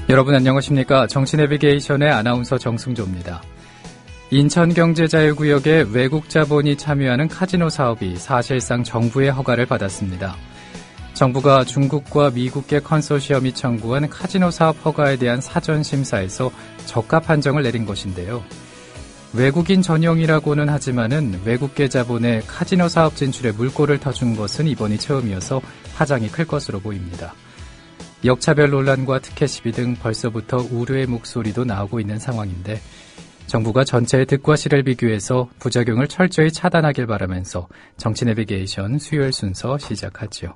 여러분 안녕하십니까? 정치내비게이션의 아나운서 정승조입니다. 인천경제자유구역에 외국 자본이 참여하는 카지노 사업이 사실상 정부의 허가를 받았습니다. 정부가 중국과 미국계 컨소시엄이 청구한 카지노 사업 허가에 대한 사전 심사에서 적합 판정을 내린 것인데요. 외국인 전용이라고는 하지만은 외국계 자본의 카지노 사업 진출에 물꼬를 터준 것은 이번이 처음이어서 파장이 클 것으로 보입니다. 역차별 논란과 특혜 시비 등 벌써부터 우려의 목소리도 나오고 있는 상황인데 정부가 전체의 득과 실을 비교해서 부작용을 철저히 차단하길 바라면서 정치 내비게이션 수요일 순서 시작하죠.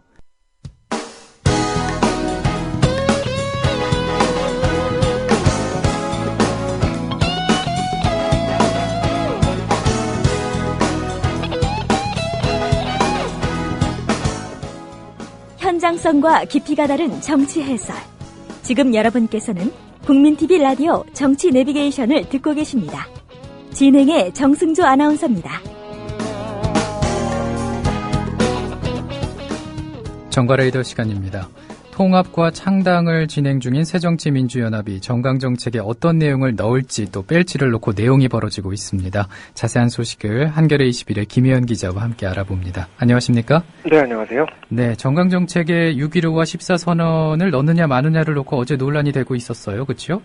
현장성과 깊이가 다른 정치 해설. 지금 여러분께서는 국민TV 라디오 정치 내비게이션을 듣고 계십니다. 진행의 정승조 아나운서입니다. 정가레이더 시간입니다. 통합과 창당을 진행 중인 새정치민주연합이 정강정책에 어떤 내용을 넣을지 또 뺄지를 놓고 내용이 벌어지고 있습니다. 자세한 소식을 한겨레 21의 김혜연 기자와 함께 알아봅니다. 안녕하십니까? 네, 안녕하세요. 네, 정강정책에 6.15와 14선언을 넣느냐 마느냐를 놓고 어제 논란이 되고 있었어요. 그렇죠?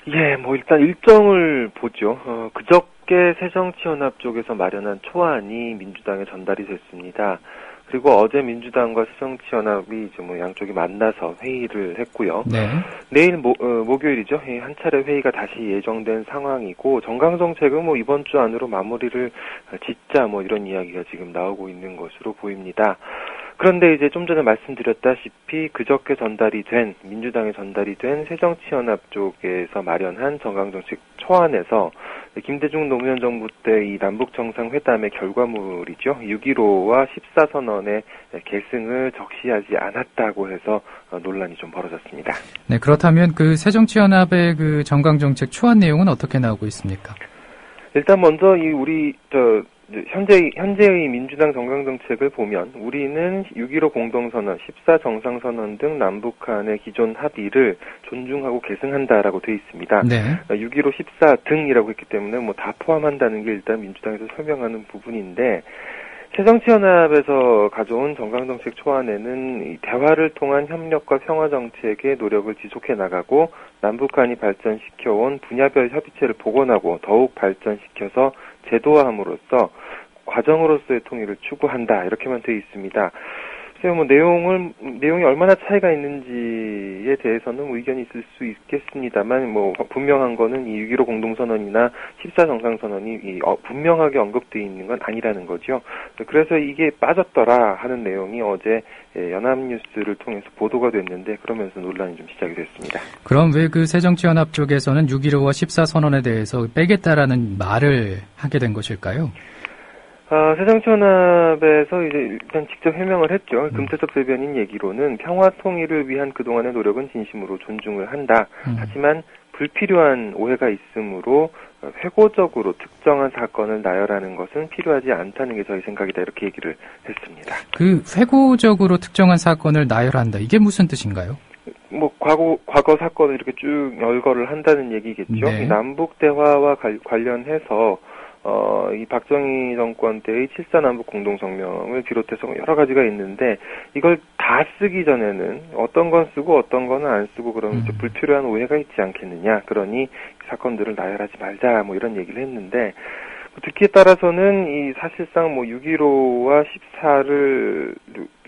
예, 일단 일정을 보죠. 그저께 새정치연합 쪽에서 마련한 초안이 민주당에 전달이 됐습니다. 그리고 어제 민주당과 새정치연합이 이제 양쪽이 만나서 회의를 했고요. 네. 내일 목요일이죠. 한 차례 회의가 다시 예정된 상황이고 정강정책은 이번 주 안으로 마무리를 짓자 이런 이야기가 지금 나오고 있는 것으로 보입니다. 그런데 이제 좀 전에 말씀드렸다시피 그저께 민주당에 전달이 된 새정치연합 쪽에서 마련한 정강정책 초안에서 김대중 노무현 정부 때 이 남북정상회담의 결과물이죠. 6.15와 14선언의 계승을 적시하지 않았다고 해서 논란이 좀 벌어졌습니다. 네, 그렇다면 그 새정치연합의 그 정강정책 초안 내용은 어떻게 나오고 있습니까? 일단 먼저 현재의 민주당 정강정책을 보면 우리는 6.15 공동선언, 14 정상선언 등 남북 간의 기존 합의를 존중하고 계승한다라고 돼 있습니다. 네. 6.15, 14 등이라고 했기 때문에 다 포함한다는 게 일단 민주당에서 설명하는 부분인데 새정치연합에서 가져온 정강정책 초안에는 대화를 통한 협력과 평화정책의 노력을 지속해 나가고 남북 간이 발전시켜온 분야별 협의체를 복원하고 더욱 발전시켜서 제도화함으로써 과정으로서의 통일을 추구한다 이렇게만 되어 있습니다. 그래서 내용이 얼마나 차이가 있는지에 대해서는 의견이 있을 수 있겠습니다만 분명한 거는 이 6.15 공동선언이나 14 정상선언이 분명하게 언급되어 있는 건 아니라는 거죠. 그래서 이게 빠졌더라 하는 내용이 어제 연합뉴스를 통해서 보도가 됐는데 그러면서 논란이 좀 시작이 됐습니다. 그럼 왜 그 새정치연합 쪽에서는 6.15와 14선언에 대해서 빼겠다라는 말을 하게 된 것일까요? 새정치연합에서 이제 일단 직접 해명을 했죠. 금태섭 대변인 얘기로는 평화 통일을 위한 그동안의 노력은 진심으로 존중을 한다. 하지만 불필요한 오해가 있으므로 회고적으로 특정한 사건을 나열하는 것은 필요하지 않다는 게 저희 생각이다. 이렇게 얘기를 했습니다. 그 회고적으로 특정한 사건을 나열한다. 이게 무슨 뜻인가요? 과거 사건을 이렇게 쭉 열거를 한다는 얘기겠죠. 네. 남북 대화와 관련해서 이 박정희 정권 때의 7.4 남북 공동성명을 비롯해서 여러 가지가 있는데 이걸 다 쓰기 전에는 어떤 건 쓰고 어떤 거는 안 쓰고 그러면 이제 불필요한 오해가 있지 않겠느냐. 그러니 사건들을 나열하지 말자 이런 얘기를 했는데 듣기에 따라서는 이 사실상 6.15와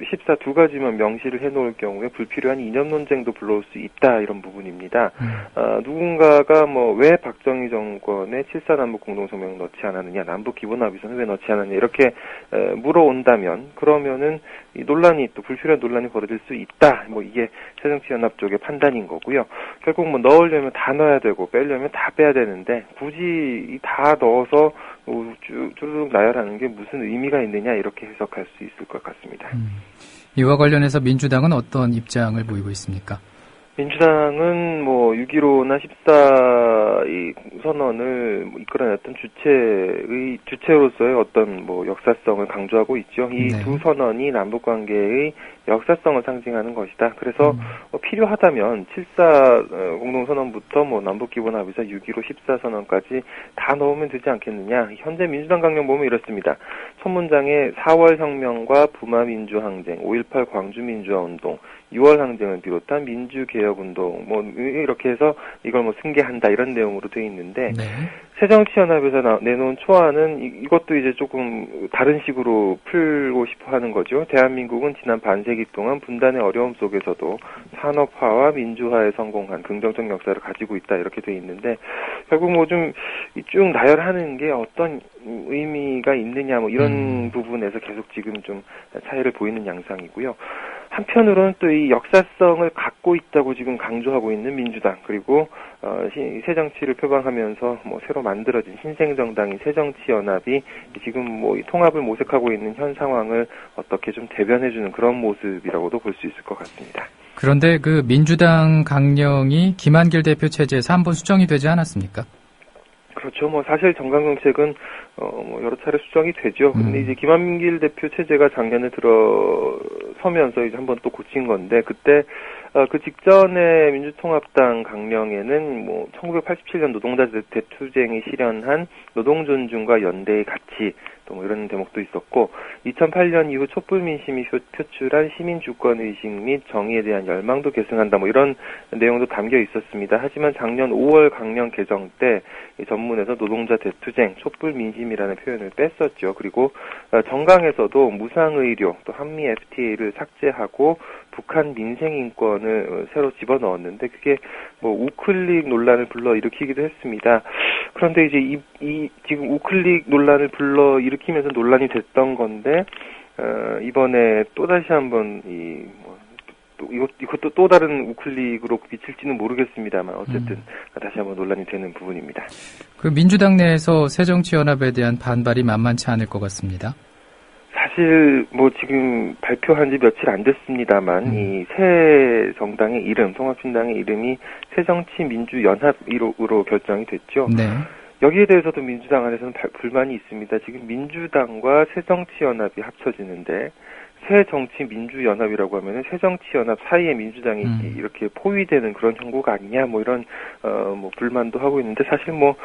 14 두 가지만 명시를 해놓을 경우에 불필요한 이념 논쟁도 불러올 수 있다 이런 부분입니다. 누군가가 왜 박정희 정권의 7.4 남북 공동성명을 넣지 않았느냐, 남북 기본합의서는 왜 넣지 않았느냐 이렇게 물어온다면 그러면은 이 논란이 또 불필요한 논란이 벌어질 수 있다. 이게 새정치연합 쪽의 판단인 거고요. 결국 넣으려면 다 넣어야 되고 빼려면 다 빼야 되는데 굳이 다 넣어서 쭈르륵 나열하는 게 무슨 의미가 있느냐 이렇게 해석할 수 있을 것 같습니다. 이와 관련해서 민주당은 어떤 입장을 보이고 있습니까? 민주당은 6.15나 14 이 선언을 이끌어냈던 주체로서의 어떤 뭐 역사성을 강조하고 있죠. 이 두 선언이 남북 관계의 역사성을 상징하는 것이다. 그래서 필요하다면 7.4 공동선언부터 뭐 남북기본합의서 6.15 14선언까지 다 넣으면 되지 않겠느냐. 현재 민주당 강령 보면 이렇습니다. 첫 문장에 4월 혁명과 부마민주항쟁, 5.18 광주민주화운동, 6월 항쟁을 비롯한 민주개혁운동, 뭐 이렇게 해서 이걸 뭐 승계한다 이런 내용으로 되어 있는데 새정치연합에서 내놓은 초안은 이것도 이제 조금 다른 식으로 풀고 싶어 하는 거죠. 대한민국은 지난 반세기 동안 분단의 어려움 속에서도 산업화와 민주화에 성공한 긍정적 역사를 가지고 있다 이렇게 되어 있는데 결국 뭐 좀 쭉 나열하는 게 어떤 의미가 있느냐 뭐 이런 부분에서 계속 지금 좀 차이를 보이는 양상이고요. 한편으로는 또 이 역사성을 갖고 있다고 지금 강조하고 있는 민주당 그리고 새정치를 표방하면서 뭐 새로 만들어진 신생정당인 새정치연합이 지금 뭐 통합을 모색하고 있는 현 상황을 어떻게 좀 대변해주는 그런 모습이라고도 볼 수 있을 것 같습니다. 그런데 그 민주당 강령이 김한길 대표 체제에서 한번 수정이 되지 않았습니까? 그렇죠. 뭐 사실 정강정책은 뭐 여러 차례 수정이 되죠. 근데 이제 김한길 대표 체제가 작년에 들어서면서 이제 한번 또 고친 건데 그때 그 직전에 민주통합당 강령에는 뭐 1987년 노동자 대투쟁이 실현한 노동존중과 연대의 가치 또 뭐 이런 대목도 있었고 2008년 이후 촛불 민심이 표출한 시민 주권 의식 및 정의에 대한 열망도 계승한다 뭐 이런 내용도 담겨 있었습니다. 하지만 작년 5월 강령 개정 때 전문에서 노동자 대투쟁, 촛불 민심이라는 표현을 뺐었죠. 그리고 정강에서도 무상의료 또 한미 FTA를 삭제하고 북한 민생인권을 새로 집어넣었는데 그게 뭐 우클릭 논란을 불러일으키기도 했습니다. 그런데 이제 이 지금 우클릭 논란을 불러일으키면서 논란이 됐던 건데 이번에 또 다시 한번 이것도 또 다른 우클릭으로 비칠지는 모르겠습니다만 어쨌든 다시 한번 논란이 되는 부분입니다. 그 민주당 내에서 새정치연합에 대한 반발이 만만치 않을 것 같습니다. 사실 뭐 지금 발표한 지 며칠 안 됐습니다만 이 새 정당의 이름, 통합신당의 이름이 새정치민주연합으로 결정이 됐죠. 네. 여기에 대해서도 민주당 안에서는 불만이 있습니다. 지금 민주당과 새정치연합이 합쳐지는데 새정치민주연합이라고 하면은 새정치연합 사이에 민주당이 이렇게 포위되는 그런 형국가 아니냐 뭐 이런 뭐 불만도 하고 있는데 사실 뭐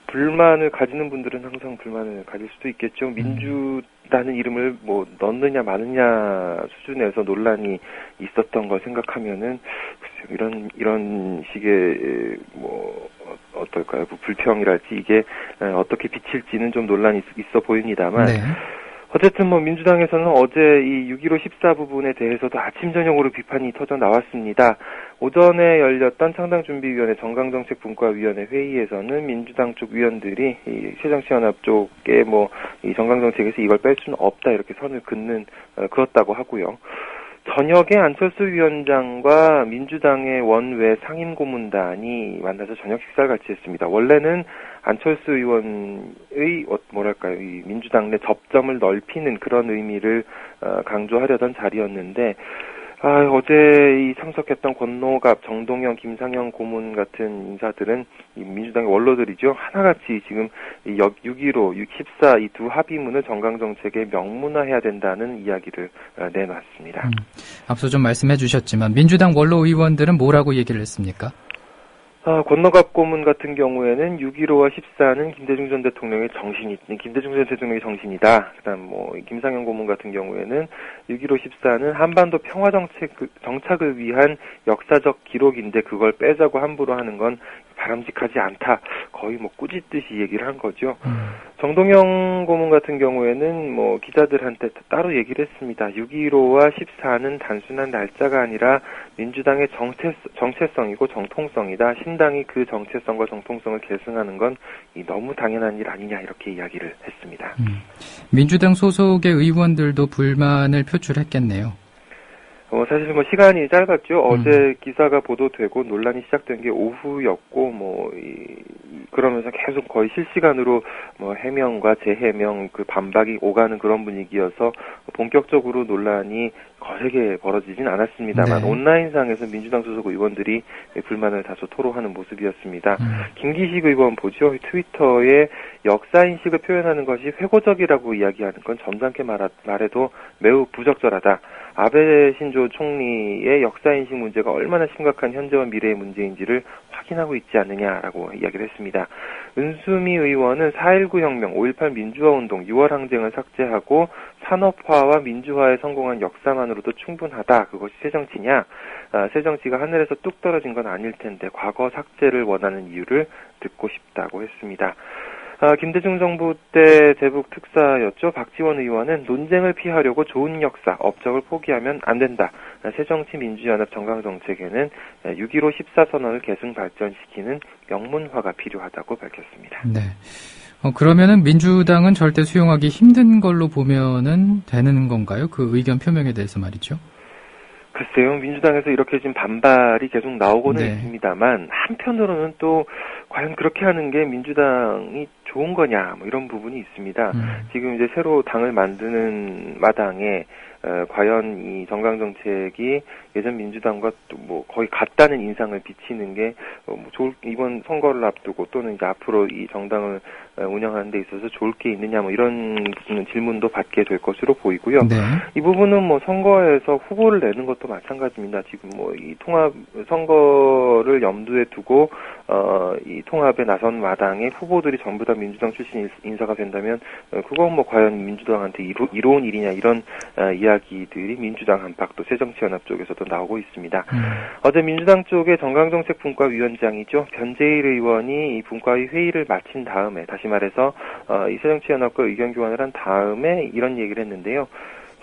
불만을 가지는 분들은 항상 불만을 가질 수도 있겠죠. 민주라는 이름을 뭐 넣느냐 마느냐 수준에서 논란이 있었던 걸 생각하면은 이런 식의 뭐 어떨까요? 뭐 불평이랄지 이게 어떻게 비칠지는 좀 논란이 있어 보입니다만. 네. 어쨌든 뭐 민주당에서는 어제 이 6.15 14 부분에 대해서도 아침 저녁으로 비판이 터져 나왔습니다. 오전에 열렸던 창당준비위원회 정강정책분과위원회 회의에서는 민주당 쪽 위원들이 이 새정치연합 쪽에 뭐 이 정강정책에서 이걸 뺄 수는 없다 이렇게 선을 그었다고 하고요. 저녁에 안철수 위원장과 민주당의 원외 상임고문단이 만나서 저녁 식사를 같이 했습니다. 원래는 안철수 의원의 뭐랄까요, 이 민주당 내 접점을 넓히는 그런 의미를 강조하려던 자리였는데 어제 이 참석했던 권노갑, 정동영, 김상현 고문 같은 인사들은 이 민주당의 원로들이죠. 하나같이 지금 6.15, 6.14 이 두 합의문을 정강정책에 명문화해야 된다는 이야기를 내놨습니다. 앞서 좀 말씀해 주셨지만 민주당 원로 의원들은 뭐라고 얘기를 했습니까? 권노갑 고문 같은 경우에는 6.15와 14는 김대중 전 대통령의 정신이다. 그다음 뭐 김상현 고문 같은 경우에는 6.15, 14는 한반도 평화 정착을 위한 역사적 기록인데 그걸 빼자고 함부로 하는 건 바람직하지 않다. 거의 뭐 꾸짖듯이 얘기를 한 거죠. 정동영 고문 같은 경우에는 뭐 기자들한테 따로 얘기를 했습니다. 6.15와 14는 단순한 날짜가 아니라 민주당의 정체성이고 정통성이다. 신당이 그 정체성과 정통성을 계승하는 건 너무 당연한 일 아니냐 이렇게 이야기를 했습니다. 민주당 소속의 의원들도 불만을 표출했겠네요. 사실 시간이 짧았죠. 어제 기사가 보도되고 논란이 시작된 게 오후였고, 그러면서 계속 거의 실시간으로 해명과 재해명, 그 반박이 오가는 그런 분위기여서 본격적으로 논란이 거세게 벌어지진 않았습니다만, 네. 온라인상에서 민주당 소속 의원들이 불만을 다소 토로하는 모습이었습니다. 김기식 의원 보죠. 트위터에 역사인식을 표현하는 것이 회고적이라고 이야기하는 건 점잖게 말해도 매우 부적절하다. 아베 신조 총리의 역사인식 문제가 얼마나 심각한 현재와 미래의 문제인지를 확인하고 있지 않느냐라고 이야기를 했습니다. 은수미 의원은 4.19 혁명, 5.18 민주화운동, 6월 항쟁을 삭제하고 산업화와 민주화에 성공한 역사만으로도 충분하다. 그것이 새정치냐? 새정치가 하늘에서 뚝 떨어진 건 아닐 텐데 과거 삭제를 원하는 이유를 듣고 싶다고 했습니다. 김대중 정부 때 대북 특사였죠. 박지원 의원은 논쟁을 피하려고 좋은 역사, 업적을 포기하면 안 된다. 새정치민주연합 정강정책에는 6.15 14선언을 계승 발전시키는 명문화가 필요하다고 밝혔습니다. 네. 그러면은 민주당은 절대 수용하기 힘든 걸로 보면은 되는 건가요? 그 의견 표명에 대해서 말이죠. 글쎄요, 민주당에서 이렇게 지금 반발이 계속 나오고는 네. 있습니다만, 한편으로는 또, 과연 그렇게 하는 게 민주당이 좋은 거냐, 이런 부분이 있습니다. 지금 이제 새로 당을 만드는 마당에, 과연 이 정강정책이 예전 민주당과 또 거의 같다는 인상을 비치는 게, 이번 선거를 앞두고 또는 이제 앞으로 이 정당을 운영하는 데 있어서 좋을 게 있느냐, 이런 질문도 받게 될 것으로 보이고요. 네. 이 부분은 선거에서 후보를 내는 것도 마찬가지입니다. 지금 이 통합, 선거를 염두에 두고, 이 통합에 나선 마당에 후보들이 전부 다 민주당 출신 인사가 된다면, 그건 과연 민주당한테 이로운 일이냐, 이런, 이야기들이 민주당 안팎도 새정치연합 쪽에서도 나오고 있습니다. 어제 민주당 쪽의 정강정책분과위원장이죠. 변재일 의원이 이 분과위 회의를 마친 다음에, 다시 말해서, 이 새정치연합과 의견 교환을 한 다음에 이런 얘기를 했는데요.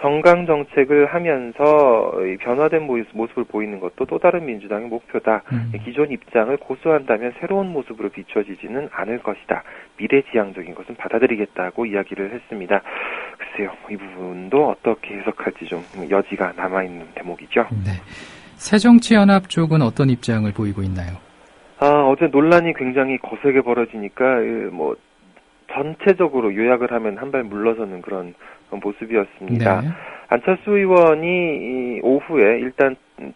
정강정책을 하면서 변화된 모습을 보이는 것도 또 다른 민주당의 목표다. 기존 입장을 고수한다면 새로운 모습으로 비춰지지는 않을 것이다. 미래지향적인 것은 받아들이겠다고 이야기를 했습니다. 글쎄요, 이 부분도 어떻게 해석할지 좀 여지가 남아있는 대목이죠. 네. 새정치연합 쪽은 어떤 입장을 보이고 있나요? 어제 논란이 굉장히 거세게 벌어지니까 전체적으로 요약을 하면 한 발 물러서는 그런 모습이었습니다. 네. 안철수 의원이 오후에 일단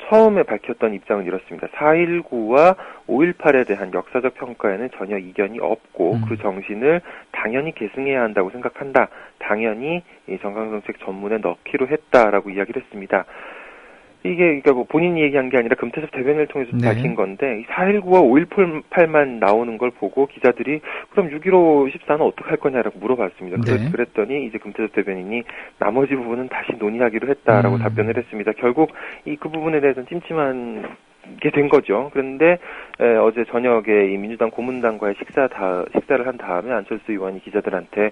처음에 밝혔던 입장은 이렇습니다. 4.19와 5.18에 대한 역사적 평가에는 전혀 이견이 없고 그 정신을 당연히 계승해야 한다고 생각한다. 당연히 이 정강정책 전문에 넣기로 했다라고 이야기를 했습니다. 이게 그러니까 본인이 얘기한 게 아니라 금태섭 대변인을 통해서 네. 밝힌 건데 4.19와 5.18만 나오는 걸 보고 기자들이 그럼 6.15 14는 어떻게 할 거냐라고 물어봤습니다. 네. 그랬더니 이제 금태섭 대변인이 나머지 부분은 다시 논의하기로 했다라고 답변을 했습니다. 결국 그 부분에 대해서는 찜찜한 게 된 거죠. 그런데 어제 저녁에 이 민주당 고문단과의 식사를 한 다음에 안철수 의원이 기자들한테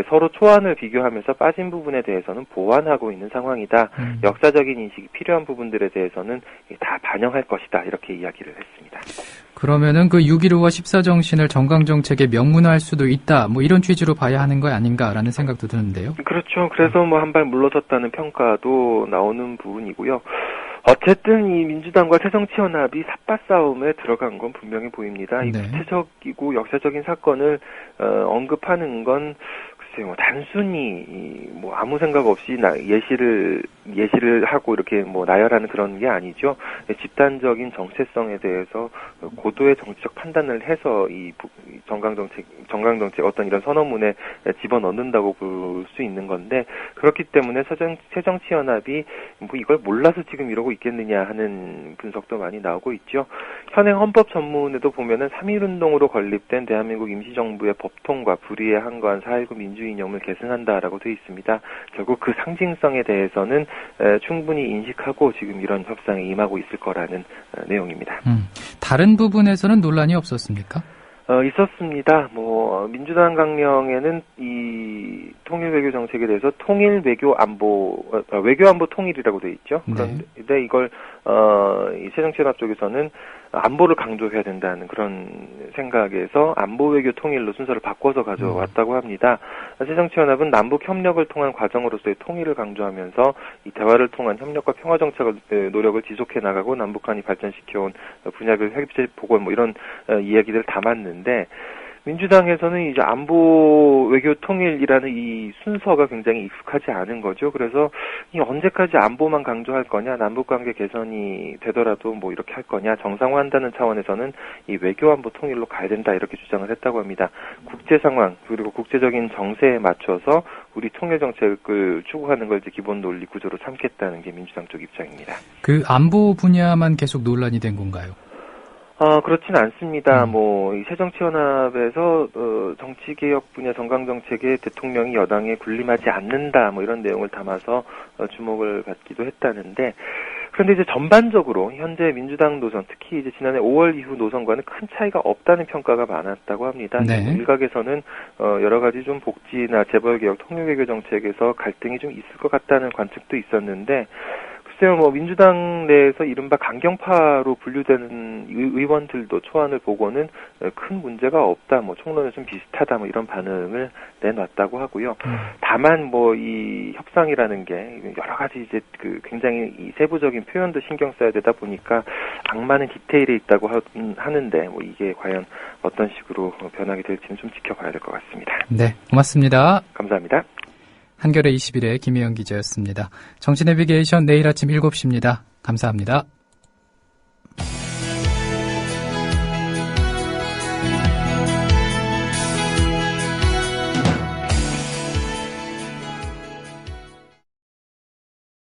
서로 초안을 비교하면서 빠진 부분에 대해서는 보완하고 있는 상황이다. 역사적인 인식이 필요한 부분들에 대해서는 다 반영할 것이다. 이렇게 이야기를 했습니다. 그러면은 그 6.15와 14 정신을 정강정책에 명문화할 수도 있다. 이런 취지로 봐야 하는 거 아닌가라는 생각도 드는데요. 그렇죠. 그래서 한 발 물러섰다는 평가도 나오는 부분이고요. 어쨌든 이 민주당과 새정치연합이 삿바 싸움에 들어간 건 분명해 보입니다. 이 구체적이고 역사적인 사건을 언급하는 건 글쎄요, 단순히 아무 생각 없이 예시를 하고 이렇게 나열하는 그런 게 아니죠. 집단적인 정체성에 대해서 고도의 정치적 판단을 해서 이 정강정책 어떤 이런 선언문에 집어넣는다고 볼 수 있는 건데, 그렇기 때문에 새정치연합이 이걸 몰라서 지금 이러고 있겠느냐 하는 분석도 많이 나오고 있죠. 현행 헌법 전문에도 보면은 3.1운동으로 건립된 대한민국 임시정부의 법통과 불의에 한거한 4.19 민주이념을 계승한다라고 되어 있습니다. 결국 그 상징성에 대해서는 충분히 인식하고 지금 이런 협상에 임하고 있을 거라는 내용입니다. 다른 부분에서는 논란이 없었습니까? 있었습니다. 민주당 강령에는 이 통일 외교 정책에 대해서 통일 외교 안보, 외교 안보 통일이라고 돼 있죠. 그런데 이걸 이 새정치연합 쪽에서는 안보를 강조해야 된다는 그런 생각에서 안보 외교 통일로 순서를 바꿔서 가져왔다고 합니다. 새정치연합은 남북 협력을 통한 과정으로서의 통일을 강조하면서 이 대화를 통한 협력과 평화 정책을 노력을 지속해 나가고 남북한이 발전시켜온 분야별 협의체 보건 뭐 이런 이야기들을 담았는데, 민주당에서는 이제 안보 외교 통일이라는 이 순서가 굉장히 익숙하지 않은 거죠. 그래서 이 언제까지 안보만 강조할 거냐, 남북관계 개선이 되더라도 뭐 이렇게 할 거냐, 정상화한다는 차원에서는 이 외교 안보 통일로 가야 된다 이렇게 주장을 했다고 합니다. 국제 상황 그리고 국제적인 정세에 맞춰서 우리 통일 정책을 추구하는 걸 이제 기본 논리 구조로 삼겠다는 게 민주당 쪽 입장입니다. 그 안보 분야만 계속 논란이 된 건가요? 그렇진 않습니다. 이 새정치연합에서, 정치개혁 분야 정강정책에 대통령이 여당에 군림하지 않는다, 뭐 이런 내용을 담아서, 주목을 받기도 했다는데, 그런데 이제 전반적으로 현재 민주당 노선, 특히 이제 지난해 5월 이후 노선과는 큰 차이가 없다는 평가가 많았다고 합니다. 네. 일각에서는, 여러 가지 좀 복지나 재벌개혁, 통일외교 정책에서 갈등이 좀 있을 것 같다는 관측도 있었는데, 글쎄요, 민주당 내에서 이른바 강경파로 분류되는 의원들도 초안을 보고는 큰 문제가 없다, 총론에 좀 비슷하다, 이런 반응을 내놨다고 하고요. 다만, 이 협상이라는 게 여러 가지 이제 굉장히 이 세부적인 표현도 신경 써야 되다 보니까 악마는 디테일에 있다고 하는데, 이게 과연 어떤 식으로 변하게 될지는 좀 지켜봐야 될 것 같습니다. 네, 고맙습니다. 감사합니다. 한겨레 21의 김혜영 기자였습니다. 정치 내비게이션 내일 아침 7시입니다. 감사합니다.